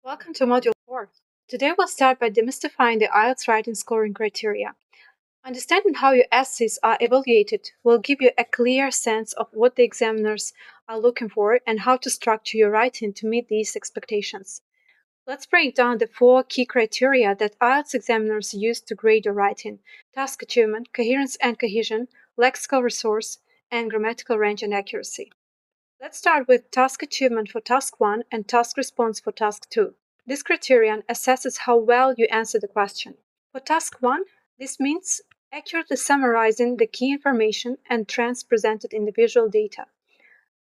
Welcome to Module 4. Today we'll start by demystifying the IELTS writing scoring criteria. Understanding how your essays are evaluated will give you a clear sense of what the examiners are looking for and how to structure your writing to meet these expectations. Let's break down the 4 key criteria that IELTS examiners use to grade your writing: task achievement, coherence and cohesion, lexical resource, and grammatical range and accuracy. Let's start with task achievement for task 1 and task response for task 2. This criterion assesses how well you answer the question. For task 1, this means accurately summarizing the key information and trends presented in the visual data.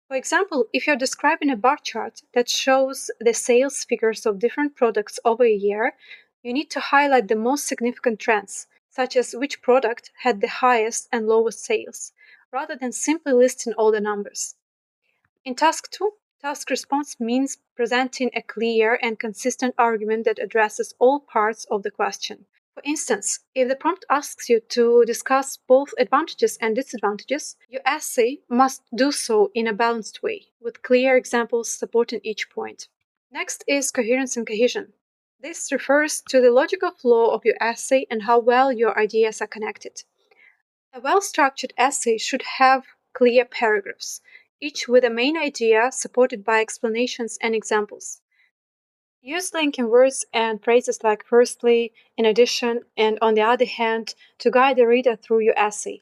For example, if you're describing a bar chart that shows the sales figures of different products over a year, you need to highlight the most significant trends, such as which product had the highest and lowest sales, rather than simply listing all the numbers. In task 2, task response means presenting a clear and consistent argument that addresses all parts of the question. For instance, if the prompt asks you to discuss both advantages and disadvantages, your essay must do so in a balanced way, with clear examples supporting each point. Next is coherence and cohesion. This refers to the logical flow of your essay and how well your ideas are connected. A well-structured essay should have clear paragraphs, each with a main idea supported by explanations and examples. Use linking words and phrases like firstly, in addition, and on the other hand to guide the reader through your essay.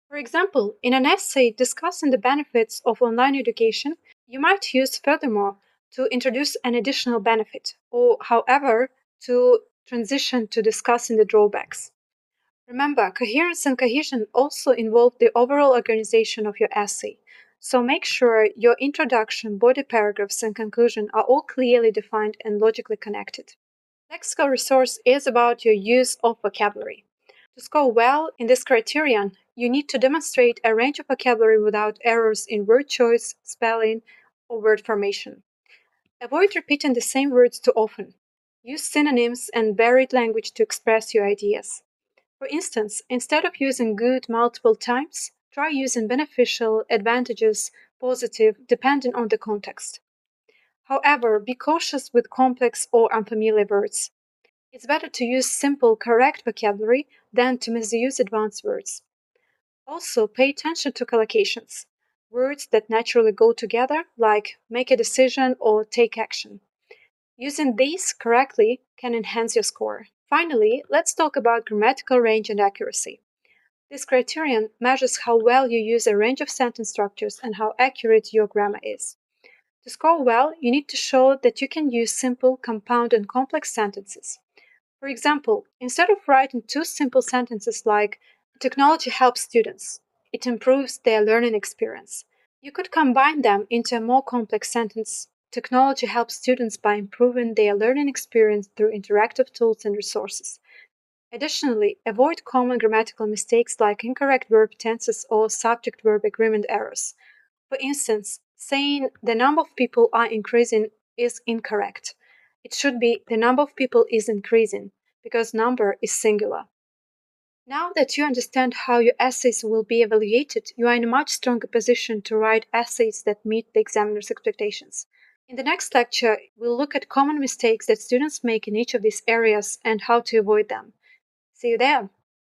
For example, in an essay discussing the benefits of online education, you might use furthermore to introduce an additional benefit, or however, to transition to discussing the drawbacks. Remember, coherence and cohesion also involve the overall organization of your essay, so make sure your introduction, body paragraphs, and conclusion are all clearly defined and logically connected. Lexical resource is about your use of vocabulary. To score well in this criterion, you need to demonstrate a range of vocabulary without errors in word choice, spelling, or word formation. Avoid repeating the same words too often. Use synonyms and varied language to express your ideas. For instance, instead of using good multiple times, try using beneficial, advantages, positive, depending on the context. However, be cautious with complex or unfamiliar words. It's better to use simple, correct vocabulary than to misuse advanced words. Also, pay attention to collocations, words that naturally go together, like make a decision or take action. Using these correctly can enhance your score. Finally, let's talk about grammatical range and accuracy. This criterion measures how well you use a range of sentence structures and how accurate your grammar is. To score well, you need to show that you can use simple, compound, and complex sentences. For example, instead of writing two simple sentences like, technology helps students, it improves their learning experience, you could combine them into a more complex sentence. Technology helps students by improving their learning experience through interactive tools and resources. Additionally, avoid common grammatical mistakes like incorrect verb tenses or subject verb agreement errors. For instance, saying the number of people are increasing is incorrect. It should be the number of people is increasing because number is singular. Now that you understand how your essays will be evaluated, you are in a much stronger position to write essays that meet the examiner's expectations. In the next lecture, we'll look at common mistakes that students make in each of these areas and how to avoid them. See you there!